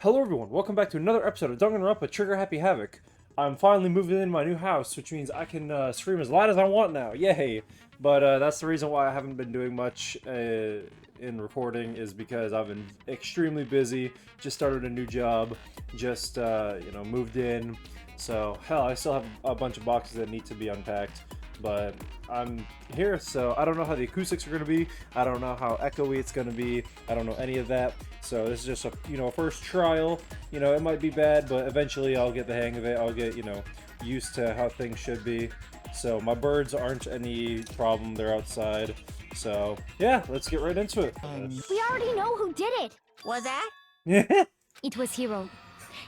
Hello everyone, welcome back to another episode of Danganronpa Trigger Happy Havoc. I'm finally moving in my new house, which means I can scream as loud as I want now, yay! But that's the reason why I haven't been doing much in recording, is because I've been extremely busy, just started a new job, just, moved in. So, hell, I still have a bunch of boxes that need to be unpacked, but I'm here, so I don't know how the acoustics are going to be, I don't know how echoey it's going to be, I don't know any of that. So this is just a first trial. It might be bad, but eventually I'll get the hang of it. I'll get used to how things should be. So my birds aren't any problem. They're outside. So yeah, let's get right into it. We already know who did it. Was that? Yeah. It was Hiro.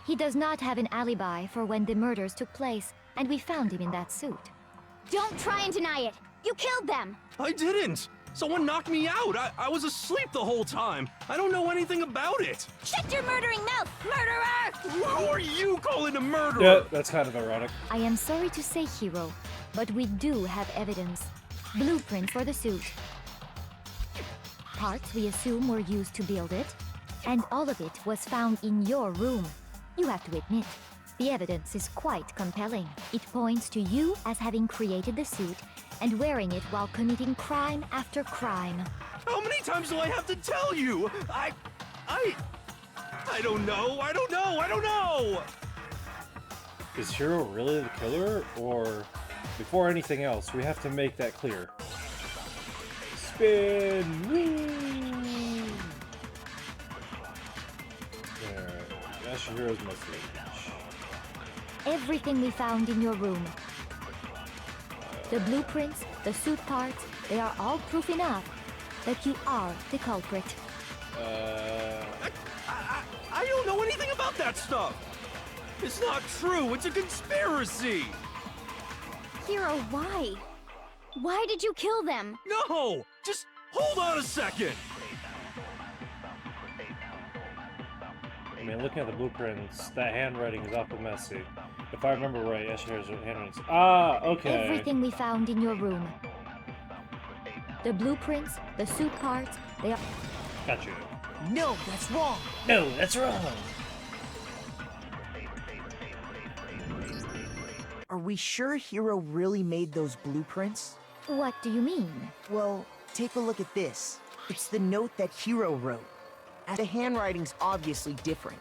He does not have an alibi for when the murders took place, and we found him in that suit. Don't try and deny it. You killed them. I didn't. Someone knocked me out! I was asleep the whole time! I don't know anything about it! Shut your murdering mouth, murderer! Who are you calling a murderer? Yeah, that's kind of ironic. I am sorry to say, Hiro, but we do have evidence. Blueprints for the suit. Parts we assume were used to build it, and all of it was found in your room. You have to admit, the evidence is quite compelling. It points to you as having created the suit and wearing it while committing crime after crime. How many times do I have to tell you? I don't know, I don't know! Is Hiro really the killer, or before anything else, we have to make that clear. Spin! Woo! Alright, that's Hiro's message. Everything we found in your room. The blueprints, the suit parts, they are all proof enough that you are the culprit. I don't know anything about that stuff! It's not true, it's a conspiracy! Hiro, why? Why did you kill them? No! Just hold on a second! I mean, looking at the blueprints, that handwriting is awful messy. If I remember right, Yashiro's handwriting. Ah, okay. Everything we found in your room. The blueprints, the suit parts, they are... Gotcha. No, that's wrong. No, that's wrong. Are we sure Hiro really made those blueprints? What do you mean? Well, take a look at this. It's the note that Hiro wrote. The handwriting's obviously different,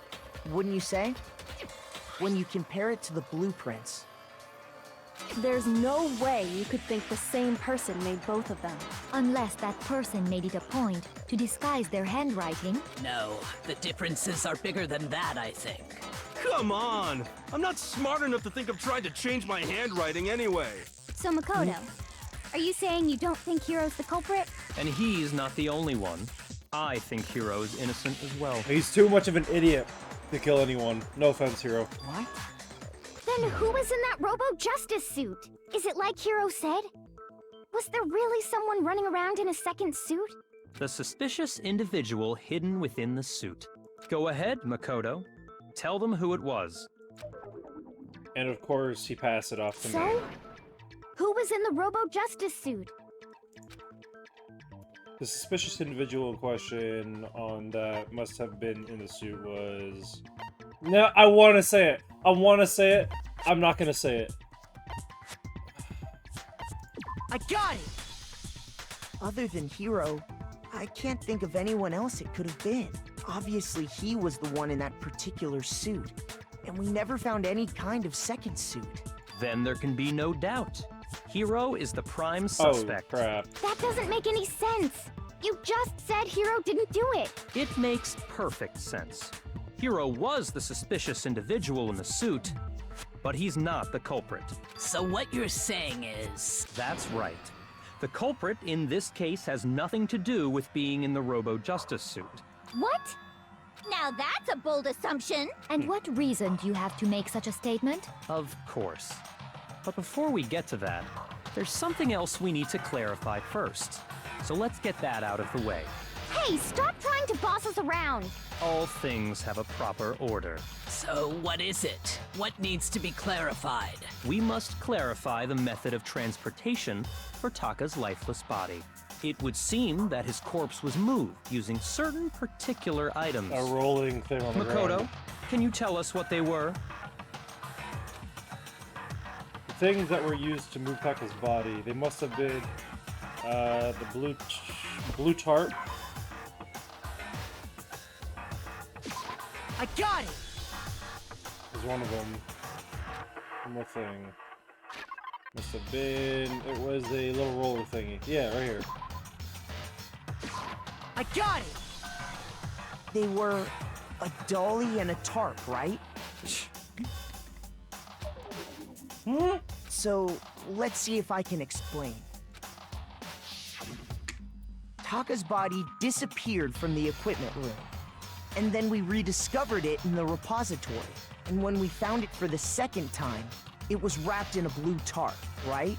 wouldn't you say? When you compare it to the blueprints. There's no way you could think the same person made both of them. Unless that person made it a point to disguise their handwriting. No, the differences are bigger than that, I think. Come on! I'm not smart enough to think of trying to change my handwriting anyway. So Makoto, are you saying you don't think Hiro's the culprit? And he's not the only one. I think Hiro is innocent as well. He's too much of an idiot to kill anyone. No offense, Hiro. What? Then who was in that Robo-Justice suit? Is it like Hiro said? Was there really someone running around in a second suit? The suspicious individual hidden within the suit. Go ahead, Makoto. Tell them who it was. And of course, he passed it off to me. So? Who was in the Robo-Justice suit? The suspicious individual in question on that must have been in the suit was... No, I want to say it. I want to say it. I'm not going to say it. I got it! Other than Hiro, I can't think of anyone else it could have been. Obviously, he was the one in that particular suit, and we never found any kind of second suit. Then there can be no doubt. Hiro is the prime suspect. Oh, crap. That doesn't make any sense. You just said Hiro didn't do it. It makes perfect sense. Hiro was the suspicious individual in the suit, but he's not the culprit. So what you're saying is... That's right. The culprit in this case has nothing to do with being in the Robo-Justice suit. What? Now that's a bold assumption. And what reason do you have to make such a statement? Of course. But before we get to that, there's something else we need to clarify first. So let's get that out of the way. Hey, stop trying to boss us around. All things have a proper order. So what is it? What needs to be clarified? We must clarify the method of transportation for Taka's lifeless body. It would seem that his corpse was moved using certain particular items. A rolling thing on the Makoto, ground. can you tell us what they were? The things that were used to move Taka's body, they must have been the blue tarp. I got it! Was one of them. One more thing. Must have been... It was a little roller thingy. Yeah, right here. I got it! They were a dolly and a tarp, right? Hmm? So, let's see if I can explain. Taka's body disappeared from the equipment room. And then we rediscovered it in the repository. And when we found it for the second time, it was wrapped in a blue tarp, right?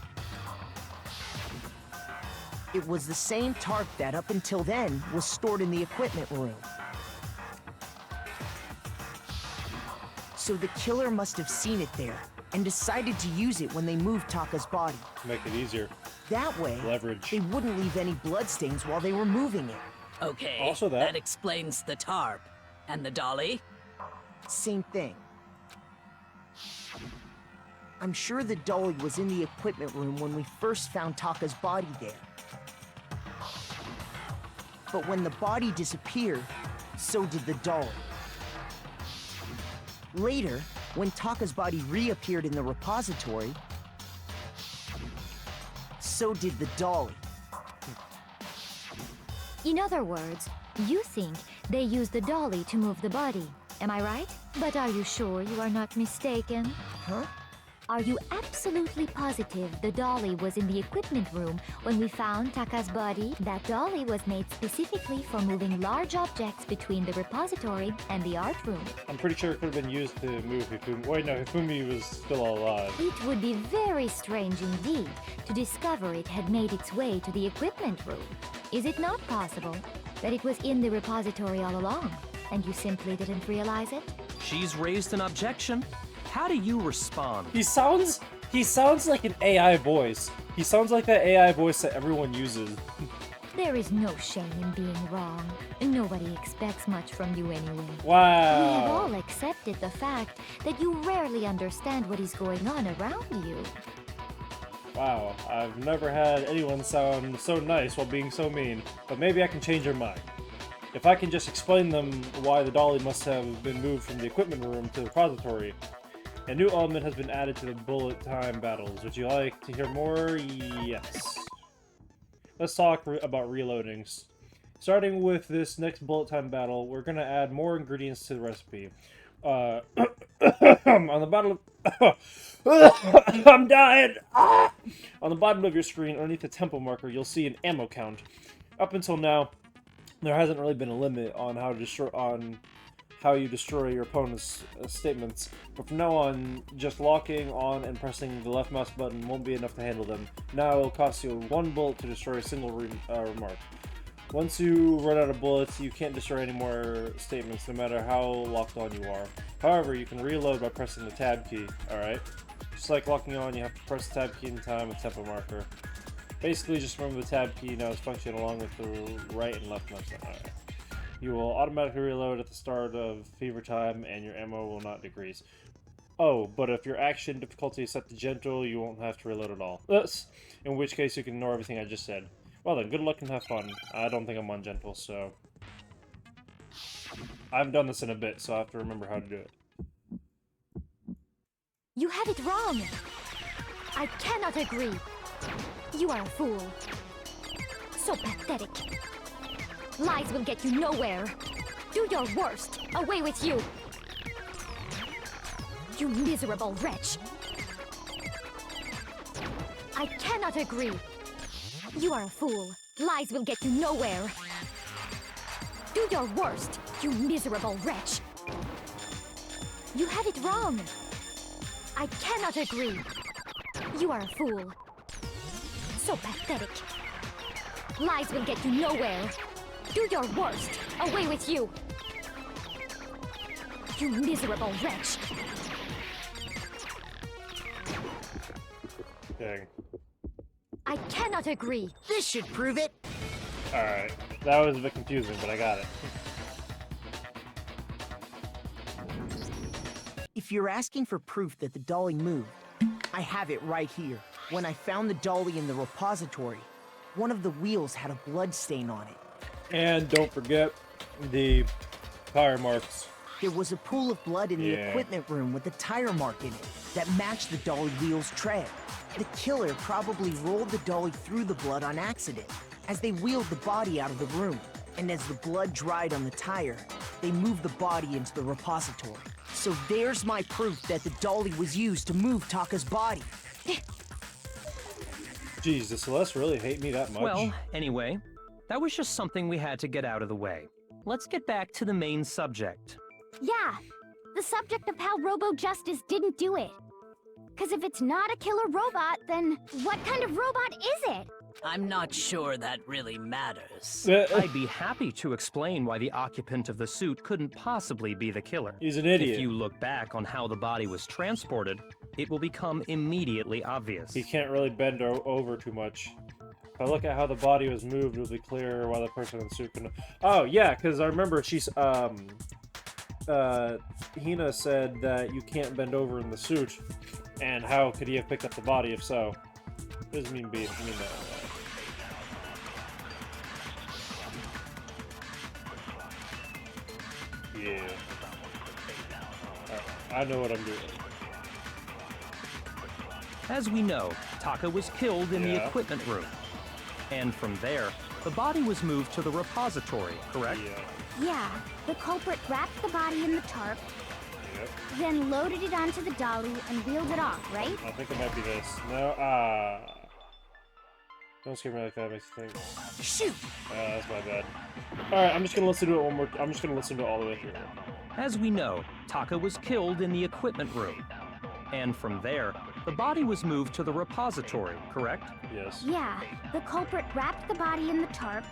It was the same tarp that, up until then, was stored in the equipment room. So the killer must have seen it there, and decided to use it when they moved Taka's body. Make it easier. That way, Leverage. they wouldn't leave any bloodstains while they were moving it. Okay, Also that. explains the tarp. And the dolly? Same thing. I'm sure the dolly was in the equipment room when we first found Taka's body there. But when the body disappeared, so did the dolly. Later, when Taka's body reappeared in the repository, so did the dolly. In other words, you think they used the dolly to move the body. Am I right? But are you sure you are not mistaken? Huh? Are you absolutely positive the dolly was in the equipment room when we found Taka's body? That dolly was made specifically for moving large objects between the repository and the art room. I'm pretty sure it could have been used to move Hifumi. Wait, no, Hifumi was still alive. It would be very strange indeed to discover it had made its way to the equipment room. Is it not possible that it was in the repository all along, and you simply didn't realize it? She's raised an objection. How do you respond? He sounds like an AI voice. He sounds like that AI voice that everyone uses. There is no shame in being wrong. Nobody expects much from you anyway. Wow. We have all accepted the fact that you rarely understand what is going on around you. Wow, I've never had anyone sound so nice while being so mean, but maybe I can change their mind. If I can just explain them why the dolly must have been moved from the equipment room to the repository. A new element has been added to the bullet time battles. Would you like to hear more? Yes. Let's talk about reloadings. Starting with this next bullet time battle, we're going to add more ingredients to the recipe. On the bottom of... I'm dying! Ah! On the bottom of your screen, underneath the tempo marker, you'll see an ammo count. Up until now, there hasn't really been a limit on how you destroy your opponent's statements, but from now on, just locking on and pressing the left mouse button won't be enough to handle them. Now it will cost you 1 bullet to destroy a single remark. Once you run out of bullets, you can't destroy any more statements, no matter how locked on you are. However, you can reload by pressing the tab key, alright? Just like locking on, you have to press the tab key in time with tempo marker. Basically, just remember the tab key now is functioning along with the right and left mouse button. Alright. You will automatically reload at the start of fever time, and your ammo will not decrease. Oh, but if your action difficulty is set to gentle, you won't have to reload at all. In which case, you can ignore everything I just said. Well then, good luck and have fun. I don't think I'm on gentle, so... I haven't done this in a bit, so I have to remember how to do it. You have it wrong! I cannot agree! You are a fool. So pathetic. Lies will get you nowhere. Do your worst. Away with you. You miserable wretch. I cannot agree. You are a fool. Lies will get you nowhere. Do your worst, you miserable wretch. You have it wrong. I cannot agree. You are a fool. So pathetic. Lies will get you nowhere. Do your worst. Away with you. You miserable wretch. Dang. I cannot agree. This should prove it. Alright. That was a bit confusing, but I got it. If you're asking for proof that the dolly moved, I have it right here. When I found the dolly in the repository, one of the wheels had a blood stain on it. And don't forget the tire marks. There was a pool of blood in the equipment room with a tire mark in it that matched the dolly wheel's tread. The killer probably rolled the dolly through the blood on accident as they wheeled the body out of the room. And as the blood dried on the tire, they moved the body into the repository. So there's my proof that the dolly was used to move Taka's body. Jeez, does Celeste really hate me that much? Well, anyway, that was just something we had to get out of the way. Let's get back to the main subject. Yeah, the subject of how Robo Justice didn't do it. Because if it's not a killer robot, then what kind of robot is it? I'm not sure that really matters. I'd be happy to explain why the occupant of the suit couldn't possibly be the killer. He's an idiot. If you look back on how the body was transported, it will become immediately obvious. He can't really bend over too much. If I look at how the body was moved, it'll be clear why the person in the suit couldn't... Oh, yeah, because I remember she's... Hina said that you can't bend over in the suit, and how could he have picked up the body if so? What does it mean that? Yeah. Alright, I know what I'm doing. As we know, Taka was killed in the Yeah. equipment room. And from there, the body was moved to the repository, correct? Yeah. Yeah, the culprit wrapped the body in the tarp, Yep. then loaded it onto the dolly and wheeled it off, right? I think it might be this. No, don't scare me like that, makes me think. Shoot! That's my bad. Alright, I'm just gonna listen to it one more. I'm just gonna listen to it all the way through. As we know, Taka was killed in the equipment room. And from there, the body was moved to the repository, correct? Yes. Yeah, the culprit wrapped the body in the tarp,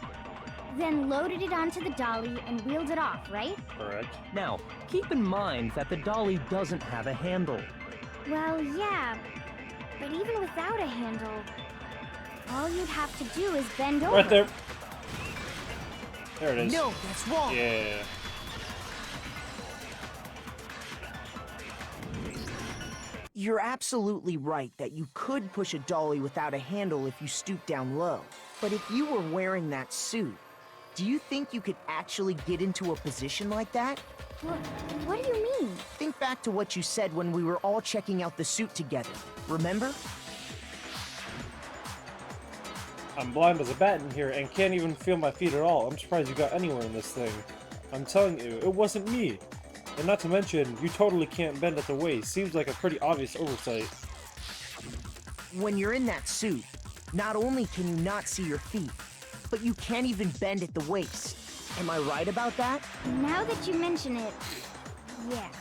then loaded it onto the dolly and wheeled it off, right? Correct. Now, keep in mind that the dolly doesn't have a handle. Well, yeah, but even without a handle, all you'd have to do is bend over. Right there. There it is. No, that's wrong. Yeah. You're absolutely right that you could push a dolly without a handle if you stoop down low. But if you were wearing that suit, do you think you could actually get into a position like that? What do you mean? Think back to what you said when we were all checking out the suit together. Remember? I'm blind as a bat in here and can't even feel my feet at all. I'm surprised you got anywhere in this thing. I'm telling you, it wasn't me. And not to mention, you totally can't bend at the waist. Seems like a pretty obvious oversight. When you're in that suit, not only can you not see your feet, but you can't even bend at the waist. Am I right about that? Now that you mention it,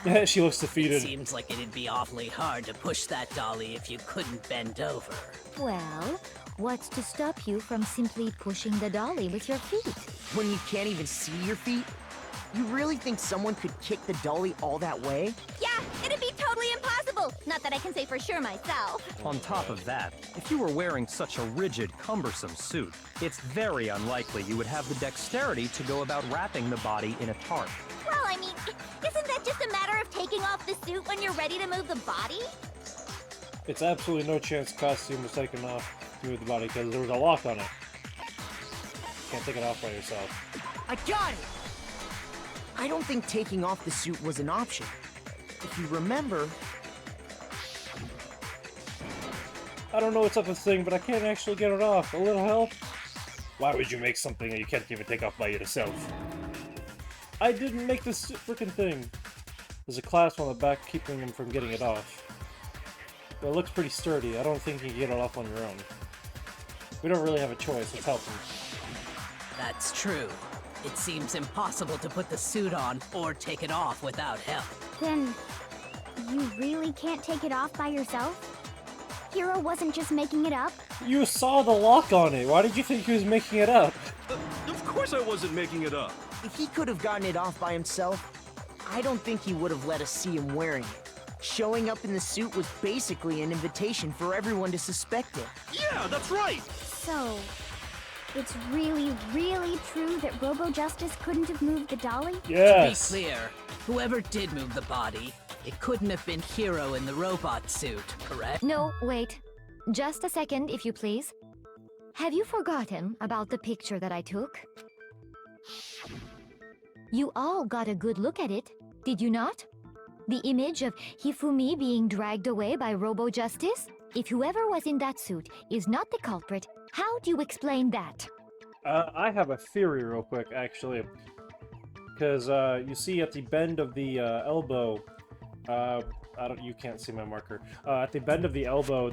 yeah. She looks defeated. Seems like it'd be awfully hard to push that dolly if you couldn't bend over. Well, what's to stop you from simply pushing the dolly with your feet? When you can't even see your feet? You really think someone could kick the dolly all that way? Yeah, it'd be totally impossible. Not that I can say for sure myself. On top of that, if you were wearing such a rigid, cumbersome suit, it's very unlikely you would have the dexterity to go about wrapping the body in a tarp. Well, I mean, isn't that just a matter of taking off the suit when you're ready to move the body? It's absolutely no chance costume was taken off to move the body because there was a lock on it. Can't take it off by yourself. I got it! I don't think taking off the suit was an option. If you remember... I don't know what's up with this thing, but I can't actually get it off. A little help? Why would you make something that you can't even take off by yourself? I didn't make this freaking thing. There's a clasp on the back keeping him from getting it off. But it looks pretty sturdy. I don't think you can get it off on your own. We don't really have a choice. Let's help him. That's true. It seems impossible to put the suit on or take it off without help. Then, you really can't take it off by yourself? Hero wasn't just making it up? You saw the lock on it. Why did you think he was making it up? Of course I wasn't making it up. If he could have gotten it off by himself, I don't think he would have let us see him wearing it. Showing up in the suit was basically an invitation for everyone to suspect it. Yeah, that's right. So, It's really, really true that Robo Justice couldn't have moved the dolly? Yes. To be clear, whoever did move the body, it couldn't have been Hero in the robot suit, correct? No, wait. Just a second, if you please. Have you forgotten about the picture that I took? You all got a good look at it, did you not? The image of Hifumi being dragged away by Robo Justice? If whoever was in that suit is not the culprit, how do you explain that? I have a theory real quick, actually. Because, you see at the bend of the, elbow, you can't see my marker. At the bend of the elbow,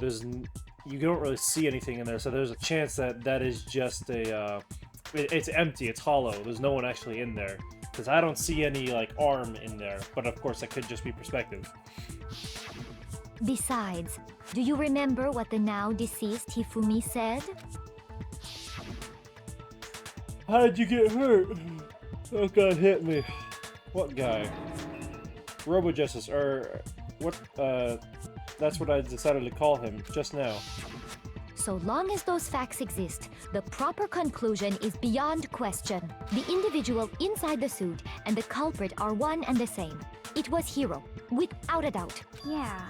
you don't really see anything in there, so there's a chance that that is just a, it's empty, it's hollow, there's no one actually in there. Because I don't see any, like, arm in there, but of course that could just be perspective. Besides, do you remember what the now deceased Hifumi said? How did you get hurt? Oh god, hit me. What guy? Robo Justice, or what, that's what I decided to call him just now. So long as those facts exist, the proper conclusion is beyond question. The individual inside the suit and the culprit are one and the same. It was Hero, without a doubt. Yeah.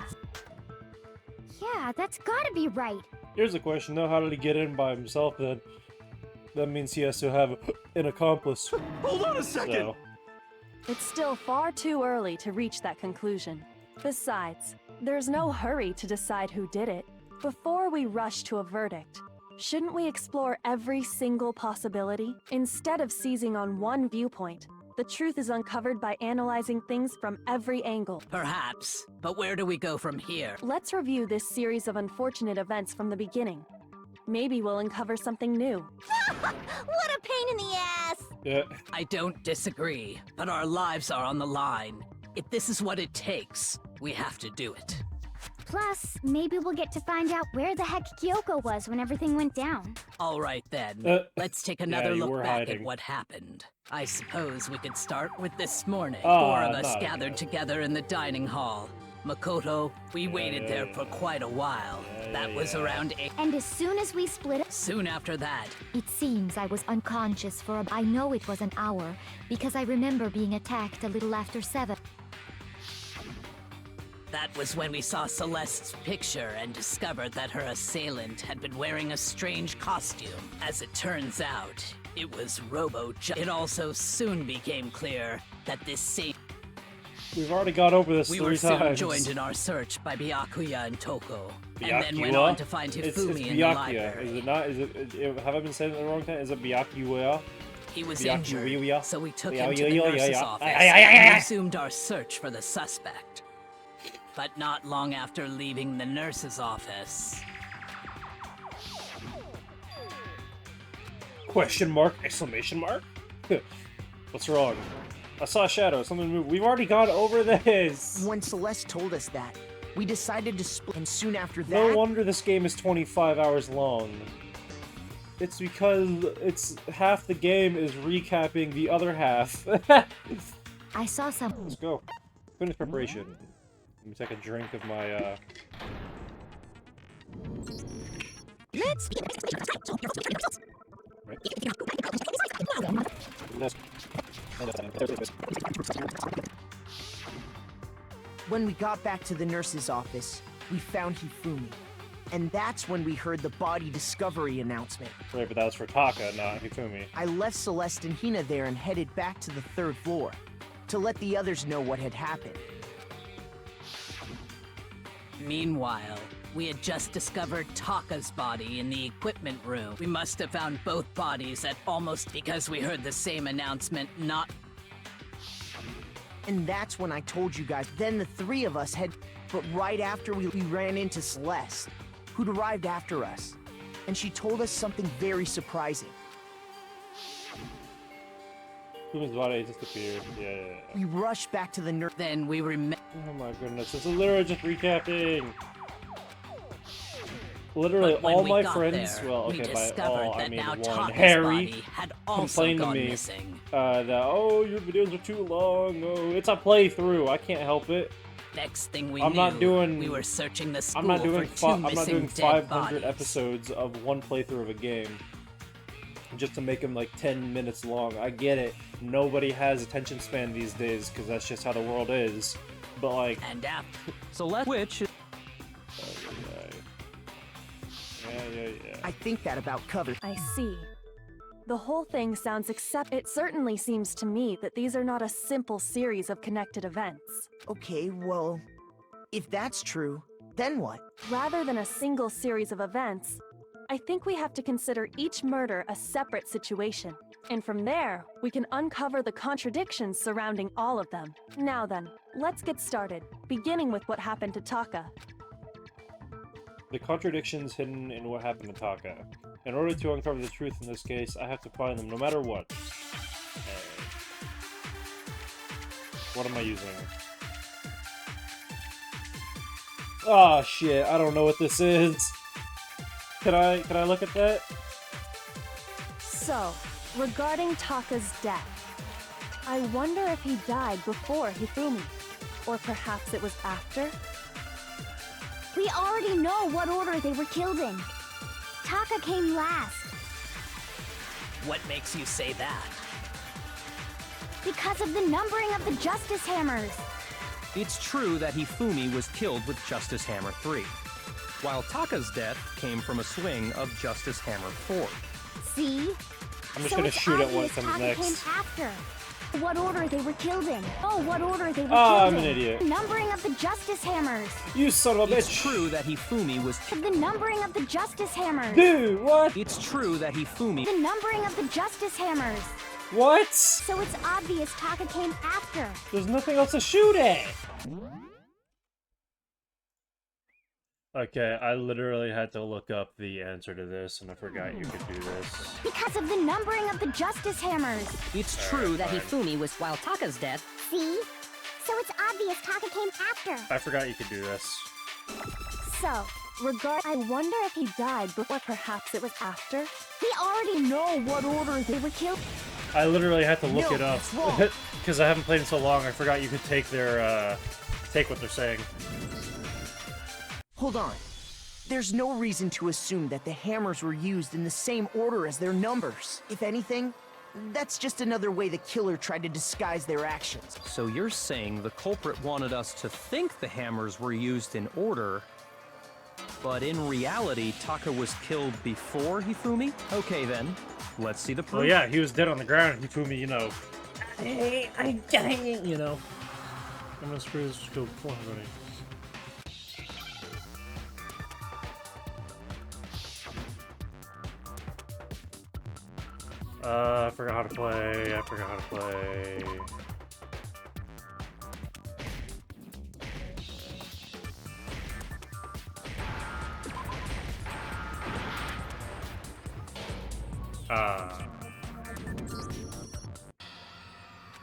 Yeah, that's gotta be right. Here's a question though, how did he get in by himself then? That means he has to have an accomplice. Hold on a second! So. It's still far too early to reach that conclusion. Besides, there's no hurry to decide who did it. Before we rush to a verdict, shouldn't we explore every single possibility? Instead of seizing on one viewpoint, the truth is uncovered by analyzing things from every angle. Perhaps, but where do we go from here? Let's review this series of unfortunate events from the beginning. Maybe we'll uncover something new. What a pain in the ass! Yeah. I don't disagree, but our lives are on the line. If this is what it takes, we have to do it. Plus, maybe we'll get to find out where the heck Kyoko was when everything went down. All right then, let's take yeah, another you look were back hiding. at what happened. I suppose we could start with this morning. Ah, Four of us not gathered again. together in the dining hall. Makoto, we waited there for quite a while. That was around 8. And as soon as we split up, Soon after that, It seems I was unconscious for I know it was an hour, because I remember being attacked a little after 7. that was when we saw Celeste's picture and discovered that her assailant had been wearing a strange costume. As it turns out, it was It also soon became clear that this same We've already gone over this we 3 were soon times. joined in our search by Byakuya and Toko, and then Byakuya? went on to find It's Hifumi in the Byakuya, library. is it not? Have I been saying it the wrong time? Is it Byakuya? He was Byakuya? injured, so we took him to the Byakuya? nurse's office Ay, ay, ay, ay, and ay. resumed our search for the suspect. But not long after leaving the nurse's office, Question mark? Exclamation mark? What's wrong? I saw a shadow. Something moved. We've already gone over this. When Celeste told us that, we decided to split, and soon after that... No wonder this game is 25 hours long. It's because it's half the game is recapping the other half. I saw some. Let's go. Finish preparation. Let me take a drink of my, Let's When we got back to the nurse's office, we found Hifumi. And that's when we heard the body discovery announcement. Right, but that was for Taka, not Hifumi. I left Celeste and Hina there and headed back to the 3rd floor to let the others know what had happened. meanwhile, we had just discovered Taka's body in the equipment room. We must have found both bodies at almost because we heard the same announcement, not... And that's when I told you guys. Then the 3 of us had... But right after we ran into Celeste, who'd arrived after us. And she told us something very surprising. Human's body disappeared. Yeah. We rushed back to the nurse. Then we remember... Oh my goodness, this is literally just recapping. Literally, But when all we my got friends, there, well, we okay, by discovered all, I that mean now one, Taka's Harry, body had also complained to gone me missing. that, oh, your videos are too long, oh, it's a playthrough, I can't help it. Next thing we I'm knew, not doing, we were searching the school I'm not doing, for 2 I'm not missing doing dead 500 bodies. episodes of one playthrough of a game. just to make them like 10 minutes long. I get it. Nobody has attention span these days because that's just how the world is. But like, And after. Celeste, which yeah. I think that about covers. I see. The whole thing sounds It certainly seems to me that these are not a simple series of connected events. Okay, well, if that's true, then what? Rather than a single series of events, I think we have to consider each murder a separate situation. And from there, we can uncover the contradictions surrounding all of them. Now then, let's get started, beginning with what happened to Taka. The contradictions hidden in what happened to Taka. In order to uncover the truth in this case, I have to find them no matter what. What am I using? Oh shit, I don't know what this is. Can I look at that? So, regarding Taka's death, I wonder if he died before Hifumi, or perhaps it was after? We already know what order they were killed in. Taka came last. What makes you say that? Because of the numbering of the Justice Hammers. it's true that Hifumi was killed with Justice Hammer 3, while Taka's death came from a swing of Justice Hammer 4. See? I'm just So gonna it's shoot at what obvious comes Taka next. came after. What order they were killed in. Oh, what order they were Oh, killed I'm in. an idiot. Numbering of the Justice Hammers. You son of a It's bitch! true that Hifumi was... The numbering of the Justice Hammers. Dude, what? It's true that Hifumi... The numbering of the Justice Hammers. What? So it's obvious Taka came after. There's nothing else to shoot at! Okay, I literally had to look up the answer to this, and I forgot you could do this. Because of the numbering of the Justice Hammers. It's true that fine. Hifumi was while Taka's death. See? So it's obvious Taka came after. I forgot you could do this. So, I wonder if he died before, perhaps it was after? We already know what order they were killed. I literally had to look No, it up. that's wrong. Because I haven't played in so long, I forgot you could take their, take what they're saying. Hold on. There's no reason to assume that the hammers were used in the same order as their numbers. If anything, that's just another way the killer tried to disguise their actions. So you're saying the culprit wanted us to think the hammers were used in order, but in reality, Taka was killed before Hifumi? Okay then, let's see the proof. Well, yeah, he was dead on the ground. Hifumi, you know. I'm dying, you know. I'm gonna screw this scope for everybody. I forgot how to play. I forgot how to play.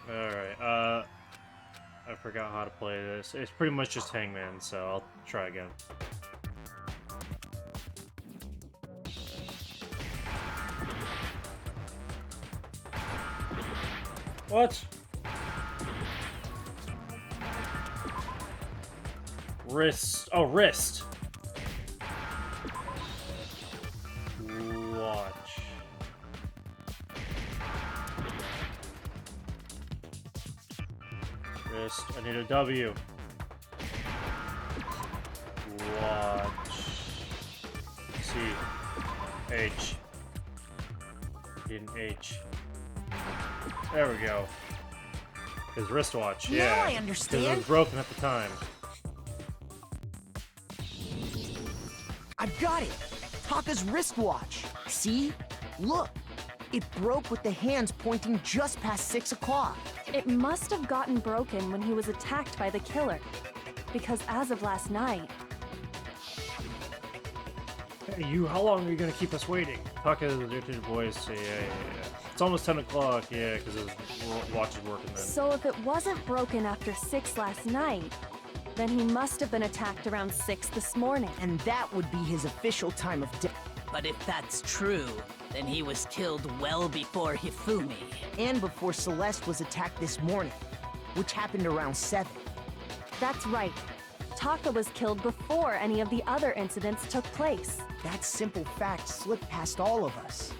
Alright, I forgot how to play this. It's pretty much just Hangman, so I'll try again. What? Wrist. Oh, wrist. Watch. Wrist. I need a W. Watch. C. H. Need an H. There we go. His wristwatch, yeah. Now I 'Cause it understand. was broken at the time. I've got it! Taka's wristwatch! See? Look! It broke with the hands pointing just past 6 o'clock. It must have gotten broken when he was attacked by the killer. Because as of last night, Hey, you, how long are you gonna keep us waiting? Taka is addicted to voice. Yeah. It's almost 10 o'clock, yeah, because his watch is working then. so if it wasn't broken after 6 last night, then he must have been attacked around 6 this morning. And that would be his official time of death. But if that's true, then he was killed well before Hifumi. And before Celeste was attacked this morning, which happened around 7. That's right. Taka was killed before any of the other incidents took place. That simple fact slipped past all of us.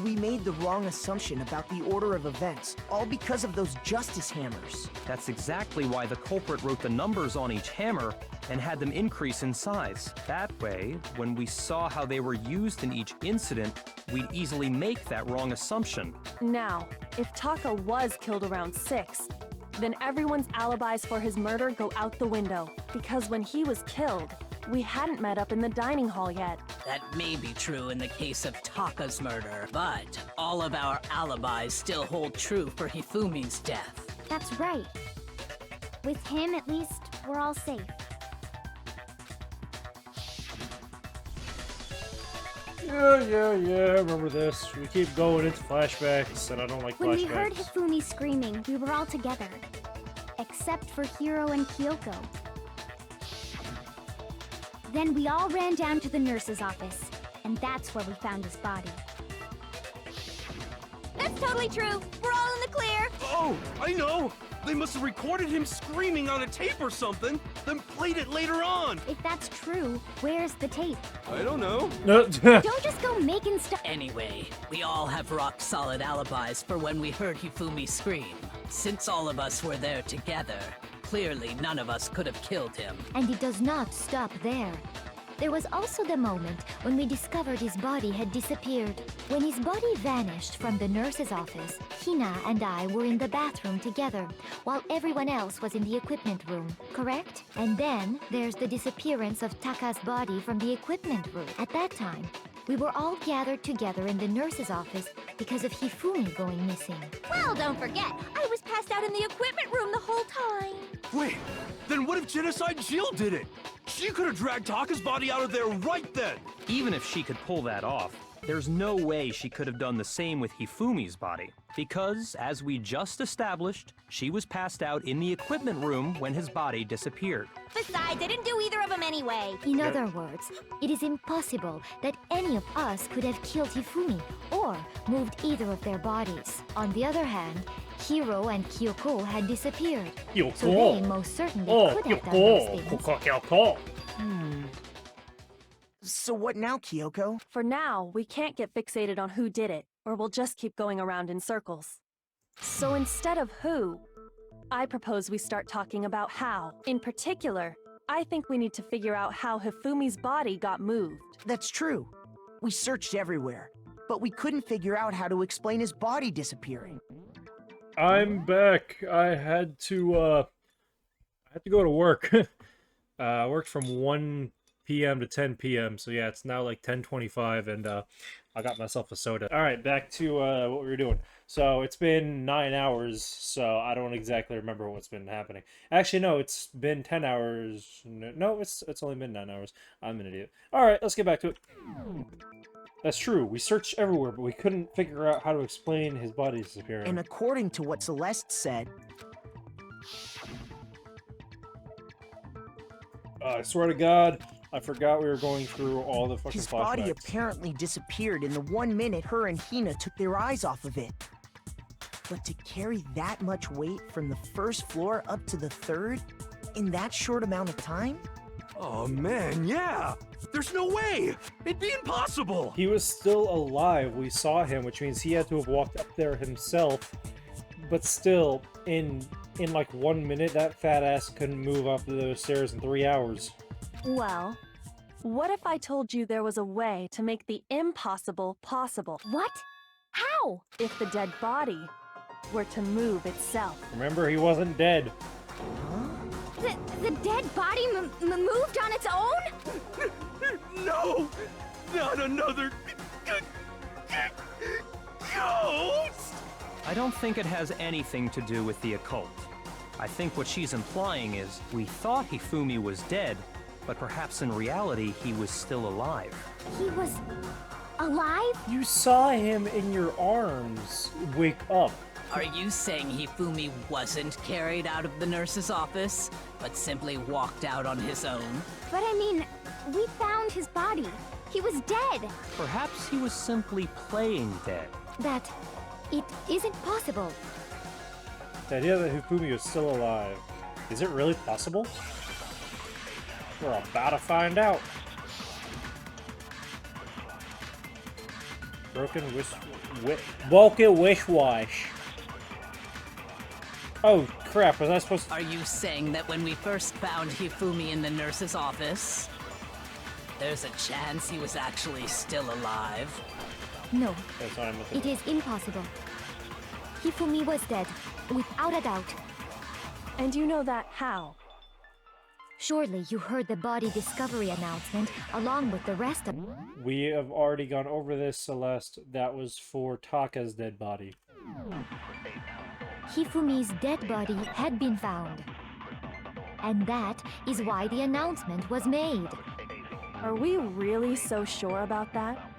We made the wrong assumption about the order of events, all because of those justice hammers. That's exactly why the culprit wrote the numbers on each hammer and had them increase in size. That way, when we saw how they were used in each incident, we'd easily make that wrong assumption. Now, if Taka was killed around 6, then everyone's alibis for his murder go out the window. Because when he was killed, we hadn't met up in the dining hall yet. That may be true in the case of Taka's murder, but all of our alibis still hold true for Hifumi's death. That's right. With him, at least, we're all safe. Yeah, remember this. We keep going into flashbacks, and I don't like When flashbacks. we heard Hifumi screaming, we were all together. Except for Hiro and Kyoko. Then we all ran down to the nurse's office, and that's where we found his body. That's totally true. We're all in the clear. Oh, I know! They must have recorded him screaming on a tape or something, then played it later on! If that's true, where's the tape? I don't know. Don't just go making stuff. Anyway, we all have rock-solid alibis for when we heard Hifumi scream. Since all of us were there together, clearly none of us could have killed him. And it does not stop there. There was also the moment when we discovered his body had disappeared. When his body vanished from the nurse's office, Hina and I were in the bathroom together, while everyone else was in the equipment room, correct? And then there's the disappearance of Taka's body from the equipment room. At that time, we were all gathered together in the nurse's office because of Hifumi going missing. Well, don't forget, I was passed out in the equipment room the whole time. Wait, then what if Genocide Jill did it? She could have dragged Taka's body out of there right then! Even if she could pull that off, there's no way she could have done the same with Hifumi's body. Because, as we just established, she was passed out in the equipment room when his body disappeared. Besides, I didn't do either of them anyway. In other words, it is impossible that any of us could have killed Hifumi or moved either of their bodies. On the other hand, Hiro and Kyoko had disappeared. So they most certainly could have done those things. So what now, Kyoko? For now, we can't get fixated on who did it, or we'll just keep going around in circles. So instead of who, I propose we start talking about how. In particular, I think we need to figure out how Hifumi's body got moved. That's true. We searched everywhere, but we couldn't figure out how to explain his body disappearing. I'm back. I had to go to work. I worked from 1 p.m. to 10 p.m. So yeah, it's now like 10:25, and I got myself a soda. All right, back to what we were doing. So it's been 9 hours, so I don't exactly remember what's been happening. Actually, no, it's been 10 hours. No, it's only been 9 hours. I'm an idiot. All right, let's get back to it. That's true. We searched everywhere, but we couldn't figure out how to explain his body disappearing. And according to what Celeste said, I swear to God, I forgot we were going through all the fucking his flashbacks. body apparently disappeared in the 1 minute her and Hina took their eyes off of it. But to carry that much weight from the first floor up to the 3rd in that short amount of time? Oh man, yeah! There's no way! It'd be impossible! He was still alive. We saw him, which means he had to have walked up there himself. But still, in like 1 minute, that fat ass couldn't move up those stairs in 3 hours. Well, what if I told you there was a way to make the impossible possible? What? How? If the dead body were to move itself. Remember, he wasn't dead. The dead body moved on its own? No! Not another... ghost! I don't think it has anything to do with the occult. I think what she's implying is we thought Hifumi was dead, but perhaps in reality he was still alive. He was alive? You saw him in your arms wake up. Are you saying Hifumi wasn't carried out of the nurse's office, but simply walked out on his own? But I mean, we found his body. He was dead. Perhaps he was simply playing dead. That it isn't possible. The idea that Hifumi was still alive. Is it really possible? We're about to find out. Broken wish wash. Oh crap! Was I supposed to? Are you saying that when we first found Hifumi in the nurse's office, there's a chance he was actually still alive? No, That's what I'm looking it is impossible. Hifumi was dead, without a doubt. And you know that how? Surely you heard the body discovery announcement along with the rest of... We have already gone over this, Celeste. That was for Taka's dead body. Hifumi's dead body had been found. And that is why the announcement was made. Are we really so sure about that?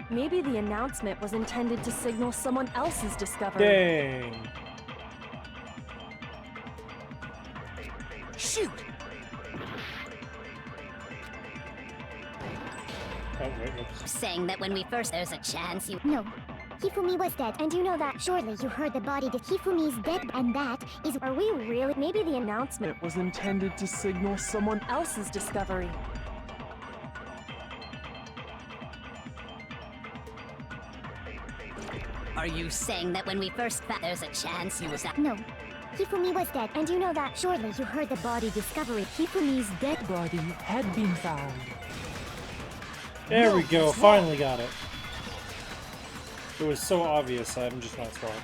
Maybe the announcement was intended to signal someone else's discovery. Dang. Shoot! Oh, wait, whoops. Saying that when we first... There's a chance you... No. Hifumi was dead, and you know that. Surely you heard the body... Hifumi's dead, and that is... Are we really... Maybe the announcement was intended to signal someone else's discovery. Are you saying that when we first found... There's a chance he was... No. Hifumi was dead, and you know that. Surely you heard the body discovery. Hifumi's dead body had been found. There we go, finally got it. It was so obvious, I'm just not smart.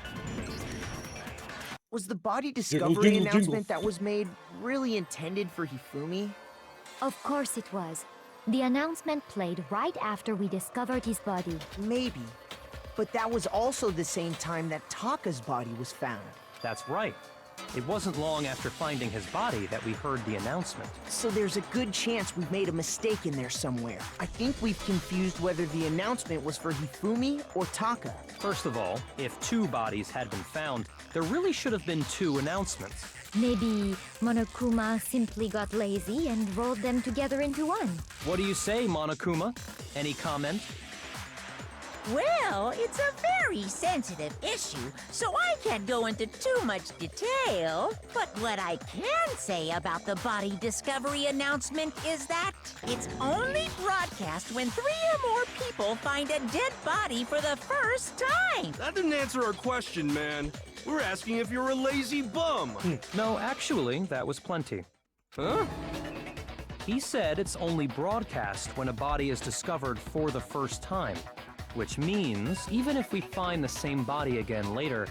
Was the body discovery announcement that was made really intended for Hifumi? Of course it was. The announcement played right after we discovered his body. Maybe. But that was also the same time that Taka's body was found. That's right. It wasn't long after finding his body that we heard the announcement. So there's a good chance we've made a mistake in there somewhere. I think we've confused whether the announcement was for Hifumi or Taka. First of all, if 2 bodies had been found, there really should have been 2 announcements. Maybe Monokuma simply got lazy and rolled them together into one. What do you say, Monokuma? Any comment? Well, it's a very sensitive issue, so I can't go into too much detail. But what I can say about the body discovery announcement is that it's only broadcast when 3 or more people find a dead body for the first time. That didn't answer our question, man. We're asking if you're a lazy bum. No, actually, that was plenty. Huh? He said it's only broadcast when a body is discovered for the first time. Which means, even if we find the same body again later,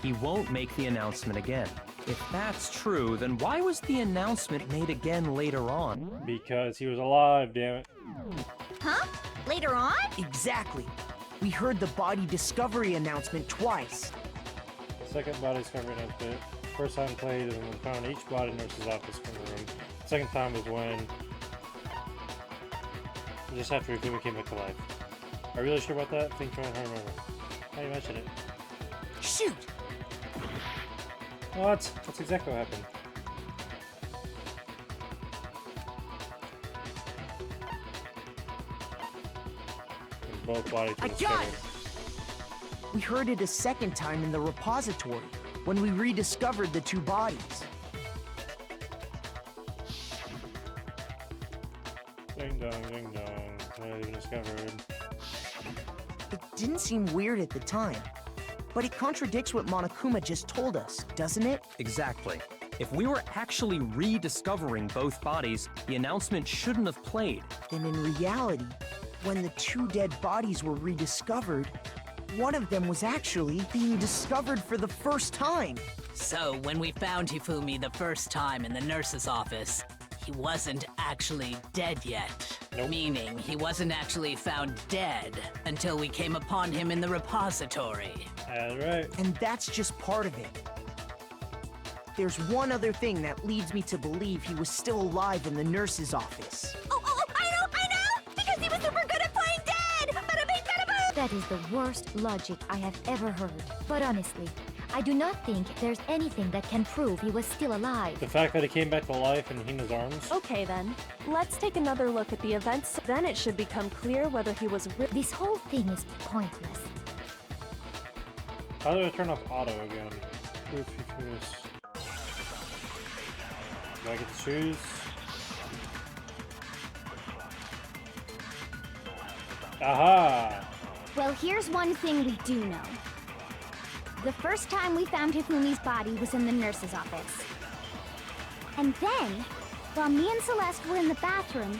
he won't make the announcement again. If that's true, then why was the announcement made again later on? Because he was alive, damn it. Huh? Later on? Exactly. We heard the body discovery announcement twice. The second body discovery announcement. First time played is when we found each body in nurse's office from the room. Second time was when... just after Hifumi came back to life. Are you really sure about that? Think trying to remember. How do you mention it? Shoot! What? That's exactly what happened. Both bodies were I got discovered. it! We heard it a second time in the repository, when we rediscovered the 2 bodies. Ding dong, ding dong. Body discovered. It didn't seem weird at the time, but it contradicts what Monokuma just told us, doesn't it? Exactly. If we were actually rediscovering both bodies, the announcement shouldn't have played. Then in reality, when the 2 dead bodies were rediscovered, one of them was actually being discovered for the first time. So, when we found Hifumi the first time in the nurse's office, he wasn't actually dead yet. Nope. Meaning, he wasn't actually found dead until we came upon him in the repository. That's right. And that's just part of it. There's one other thing that leads me to believe he was still alive in the nurse's office. Oh, I know! Because he was super good at playing dead! Bada bing, bada boom! That is the worst logic I have ever heard. But honestly, I do not think there's anything that can prove he was still alive. The fact that he came back to life in Hina's arms. Okay then, let's take another look at the events. Then it should become clear whether he was This whole thing is pointless. How do I turn off auto again? Do I get to choose? Aha! Well, here's one thing we do know. The first time we found Hifumi's body was in the nurse's office. And then, while me and Celeste were in the bathroom,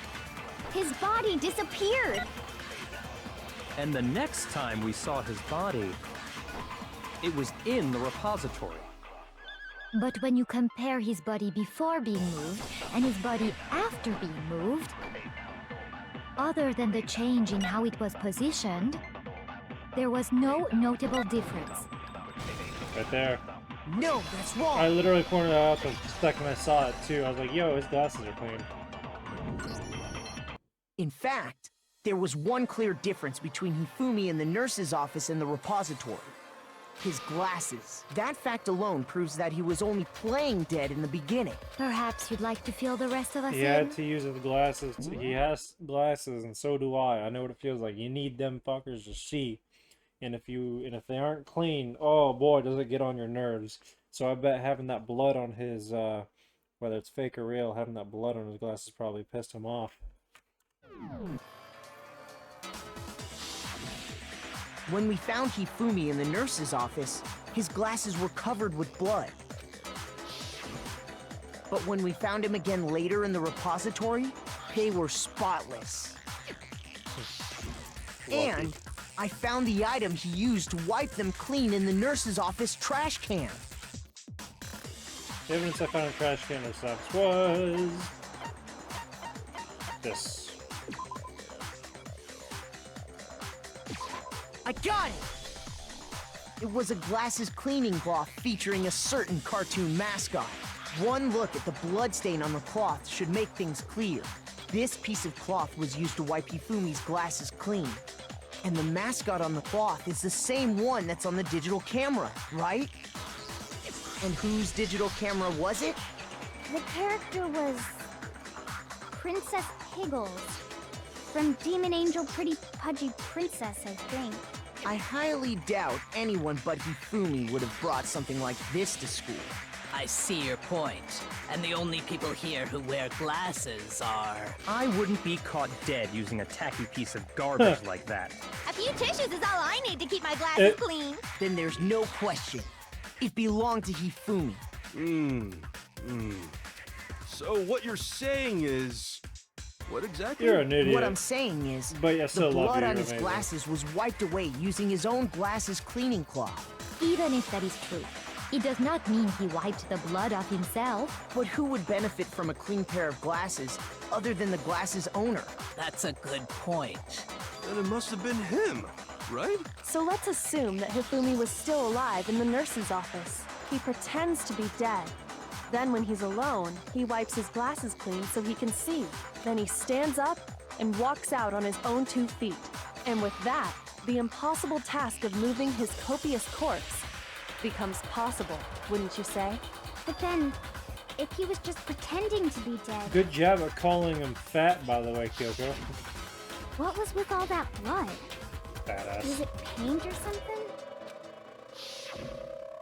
his body disappeared. And the next time we saw his body, it was in the repository. But when you compare his body before being moved and his body after being moved, other than the change in how it was positioned, there was no notable difference. Right there. No, that's wrong. I literally pointed it out the second I saw it too. I was like, yo, his glasses are clean. In fact, there was one clear difference between Hifumi in the nurse's office and the repository. His glasses. That fact alone proves that he was only playing dead in the beginning. Perhaps you'd like to fill the rest of us He in? had to use his glasses. He has glasses, and so do I. I know what it feels like. You need them fuckers to see. And if they aren't clean, oh boy, does it get on your nerves. So I bet having that blood on his, whether it's fake or real, having that blood on his glasses probably pissed him off. When we found Hifumi in the nurse's office, his glasses were covered with blood. But when we found him again later in the repository, they were spotless. And I found the item he used to wipe them clean in the nurse's office trash can. The evidence I found in the trash can of stuff was this. I got it! It was a glasses cleaning cloth featuring a certain cartoon mascot. One look at the bloodstain on the cloth should make things clear. This piece of cloth was used to wipe Hifumi's glasses clean. And the mascot on the cloth is the same one that's on the digital camera, right? And whose digital camera was it? The character was Princess Piggles. From Demon Angel Pretty Pudgy Princess, I think. I highly doubt anyone but Hifumi would have brought something like this to school. I see your point. And the only people here who wear glasses are... I wouldn't be caught dead using a tacky piece of garbage like that. A few tissues is all I need to keep my glasses clean. Then there's no question. It belonged to Hifumi. So what you're saying is... What exactly? You're an idiot. What I'm saying is, But I still the love blood you, on his amazing. glasses was wiped away using his own glasses cleaning cloth. Even if that is true, it does not mean he wiped the blood off himself. But who would benefit from a clean pair of glasses other than the glasses owner? That's a good point. Then it must have been him, right? So let's assume that Hifumi was still alive in the nurse's office. He pretends to be dead. Then when he's alone, he wipes his glasses clean so he can see. Then he stands up and walks out on his own 2 feet. And with that, the impossible task of moving his copious corpse becomes possible, wouldn't you say? But then, if he was just pretending to be dead, Good job at calling him fat, by the way, Kyoko. what was with all that blood? Badass. Was it paint or something?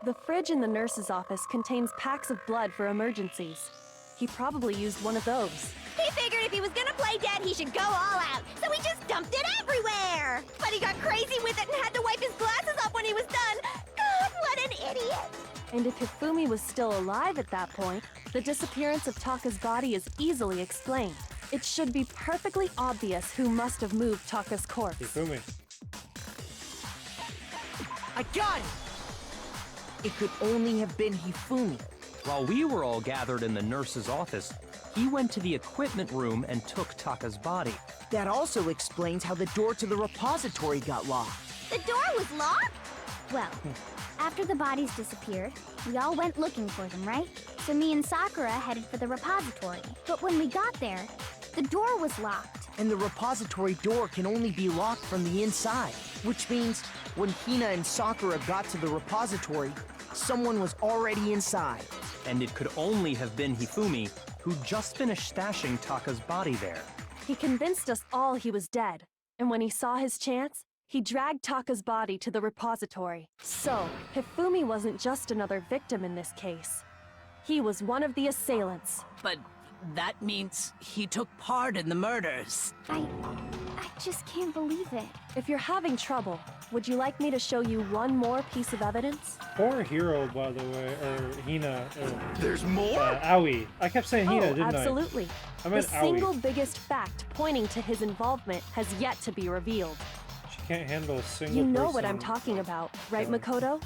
The fridge in the nurse's office contains packs of blood for emergencies. He probably used one of those. He figured if he was gonna play dead, he should go all out, so he just dumped it everywhere. But he got crazy with it and had to wipe his glasses off when he was done. God, what an idiot! And if Hifumi was still alive at that point, the disappearance of Taka's body is easily explained. It should be perfectly obvious who must have moved Taka's corpse. Hifumi. I got it! It could only have been Hifumi. While we were all gathered in the nurse's office, he went to the equipment room and took Taka's body. That also explains how the door to the repository got locked. The door was locked? Well, after the bodies disappeared, we all went looking for them, right? So me and Sakura headed for the repository. But when we got there, the door was locked. And the repository door can only be locked from the inside. Which means, when Hina and Sakura got to the repository, someone was already inside. And it could only have been Hifumi, who just finished stashing Taka's body there. He convinced us all he was dead, and when he saw his chance, he dragged Taka's body to the repository. So, Hifumi wasn't just another victim in this case. He was one of the assailants. But that means he took part in the murders. I I just can't believe it. If you're having trouble, would you like me to show you one more piece of evidence? Poor Hero, by the way, or Hina. There's more? Aoi. I kept saying Hina, didn't absolutely. I meant the Aoi. single biggest fact pointing to his involvement has yet to be revealed. She can't handle a single You know person. what I'm talking about, right, Yeah. Makoto?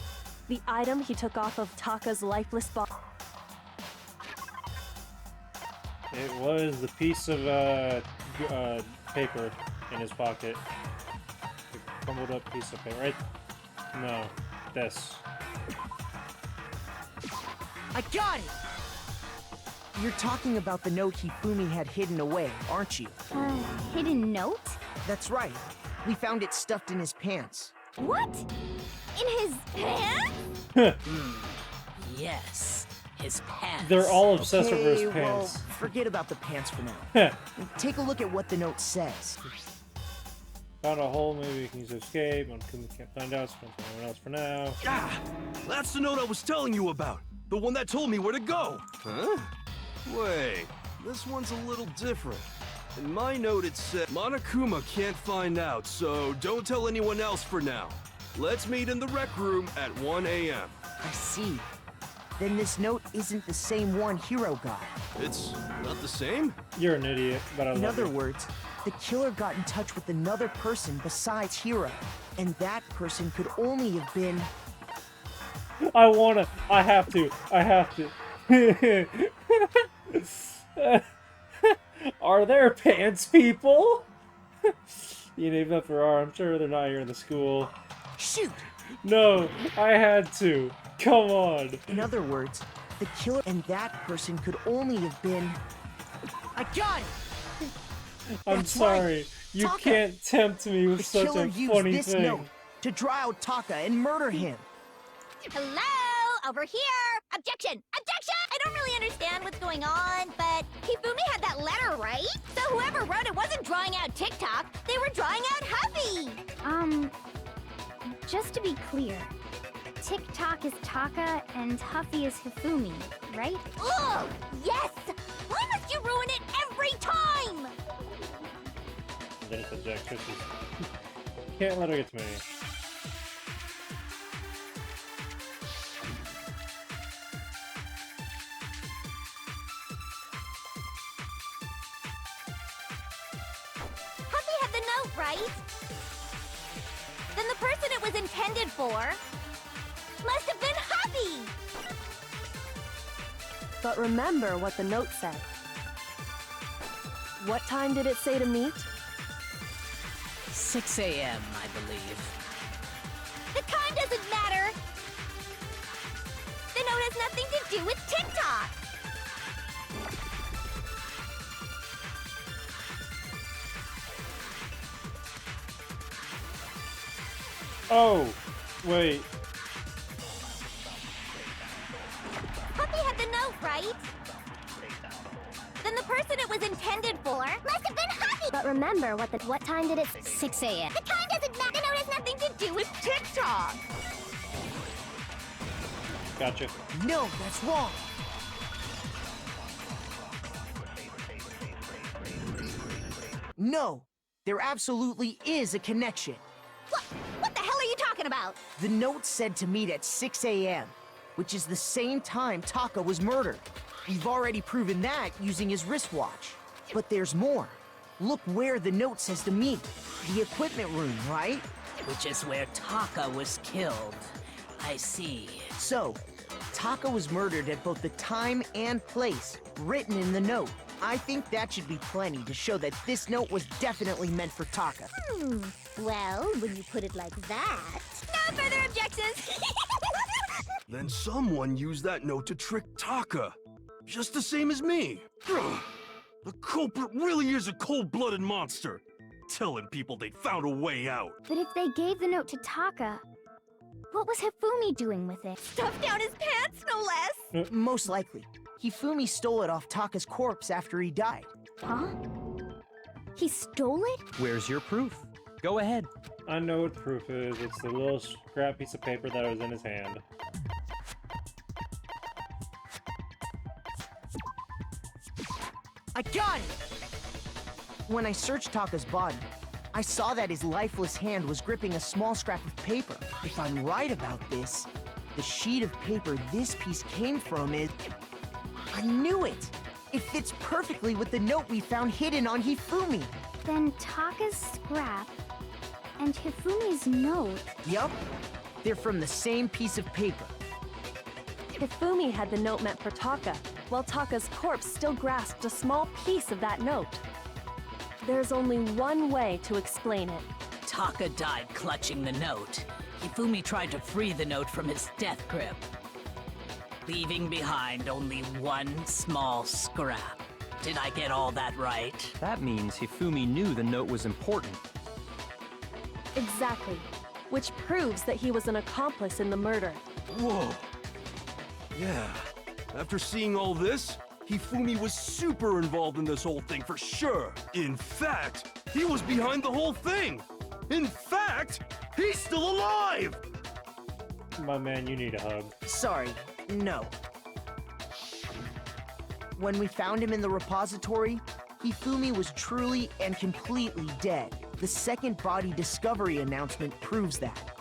The item he took off of Taka's lifeless body. It was the piece of paper in his pocket. The crumbled up piece of paper, right? No, this. I got it! You're talking about the note Hifumi had hidden away, aren't you? Hidden note? That's right. We found it stuffed in his pants. What? In his pants? Yes, his pants. They're all obsessed over his Okay, well, pants. forget about the pants for now. Take a look at what the note says. Found a hole, maybe you can use escape. Can't find out, spend someone else for now. Ah, that's the note I was telling you about. The one that told me where to go. Huh? Wait, this one's a little different. In my note it said, Monokuma can't find out, so don't tell anyone else for now. Let's meet in the rec room at 1 a.m. I see. Then this note isn't the same one Hiro got. It's not the same? You're an idiot, but I love In other you. words, the killer got in touch with another person besides Hiro, and that person could only have been... I have to. Are there pants people? Even if there are, I'm sure they're not here in the school. Shoot! No, I had to. Come on. In other words, the killer and that person could only have been... I got it! I'm That's sorry. right. You Taka. can't tempt me with The such killer a used funny this thing. note to draw out Taka and murder him. Hello? Over here! Objection! Objection! I don't really understand what's going on, but Hifumi had that letter, right? So whoever wrote it wasn't drawing out TikTok, they were drawing out Huffy! Just to be clear, TikTok is Taka and Huffy is Hifumi, right? Ugh! Yes! Why must you ruin it every time? And then it's objection. Can't let her get to me. Huffy had the note, right? Then the person it was intended for must have been Huffy! But remember what the note said. What time did it say to meet? 6 a.m., I believe. The time doesn't matter! The note has nothing to do with TikTok! Oh, wait. Huffy had the note, right? Then the person it was intended for must have been Huffy! But remember what time did it? 6 a.m. The time doesn't matter! The note has nothing to do with TikTok! Gotcha. No, that's wrong. No, there absolutely is a connection. What the hell are you talking about? The note said to meet at 6 a.m., which is the same time Taka was murdered. We've already proven that using his wristwatch. But there's more. Look where the note says to meet. The equipment room, right? Which is where Taka was killed. I see. So, Taka was murdered at both the time and place written in the note. I think that should be plenty to show that this note was definitely meant for Taka. Well, when you put it like that... No further objections! Then someone used that note to trick Taka. Just the same as me. Ugh. The culprit really is a cold-blooded monster. Telling people they found a way out. But if they gave the note to Taka, what was Hifumi doing with it? Stuffed down his pants, no less! Most likely. Hifumi stole it off Taka's corpse after he died. Huh? He stole it? Where's your proof? Go ahead. I know what proof is. It's the little scrap piece of paper that was in his hand. I got it! When I searched Taka's body, I saw that his lifeless hand was gripping a small scrap of paper. If I'm right about this, the sheet of paper this piece came from is... I knew it! It fits perfectly with the note we found hidden on Hifumi. Then Taka's scrap and Hifumi's note. Yup. They're from the same piece of paper. Hifumi had the note meant for Taka, while Taka's corpse still grasped a small piece of that note. There's only one way to explain it. Taka died clutching the note. Hifumi tried to free the note from his death grip, leaving behind only one small scrap. Did I get all that right? That means Hifumi knew the note was important. Exactly. Which proves that he was an accomplice in the murder. Whoa. Yeah. After seeing all this, Hifumi was super involved in this whole thing for sure. In fact, he was behind the whole thing. In fact, he's still alive! My man, you need a hug. Sorry, no. When we found him in the repository, Hifumi was truly and completely dead. The second body discovery announcement proves that.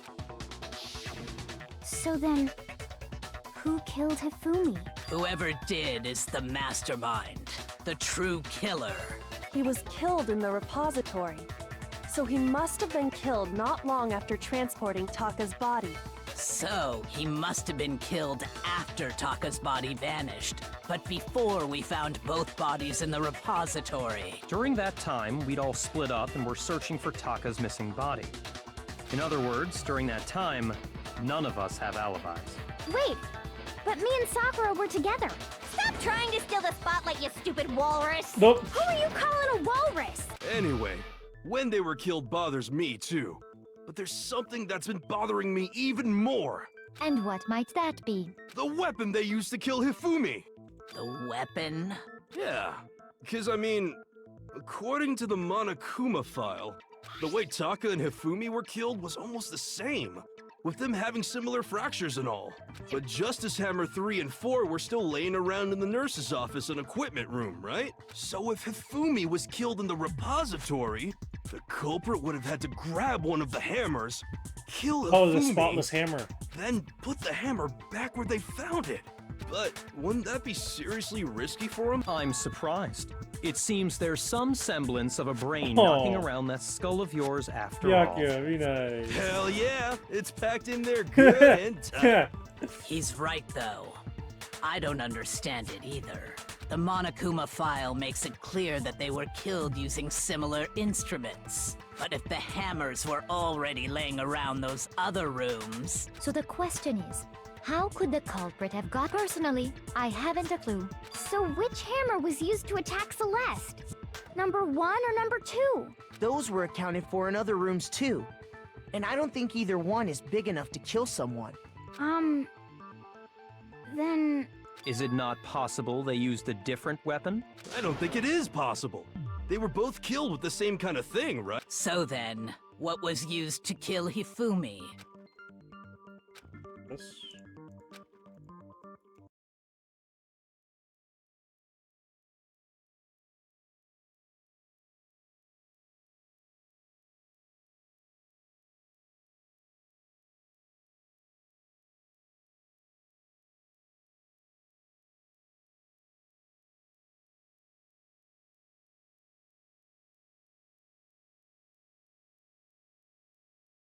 So then, who killed Hifumi? Whoever did is the mastermind, the true killer. He was killed in the repository. So he must have been killed not long after transporting Taka's body. So, he must have been killed after Taka's body vanished, but before we found both bodies in the repository. During that time, we'd all split up and were searching for Taka's missing body. In other words, during that time, none of us have alibis. Wait, but me and Sakura were together. Stop trying to steal the spotlight, you stupid walrus! Nope. Who are you calling a walrus? Anyway, when they were killed bothers me too. But there's something that's been bothering me even more. And what might that be? The weapon they used to kill Hifumi. The weapon? Yeah, because I mean, according to the Monokuma file, the way Taka and Hifumi were killed was almost the same, with them having similar fractures and all. But Justice Hammer 3 and 4 were still laying around in the nurse's office and equipment room, right? So if Hifumi was killed in the repository, the culprit would have had to grab one of the hammers, kill Hifumi, Oh, the spotless hammer. then put the hammer back where they found it. But wouldn't that be seriously risky for him? I'm surprised. It seems there's some semblance of a brain knocking around that skull of yours after all. Yeah, be nice. Hell yeah, it's packed in there good and tight. He's right, though. I don't understand it either. The Monokuma file makes it clear that they were killed using similar instruments. But if the hammers were already laying around those other rooms... So the question is, how could the culprit have got... Personally, I haven't a clue. So which hammer was used to attack Celeste? Number 1 or number 2? Those were accounted for in other rooms too. And I don't think either one is big enough to kill someone. Then... Is it not possible they used a different weapon? I don't think it is possible. They were both killed with the same kind of thing, right? So then, what was used to kill Hifumi? This.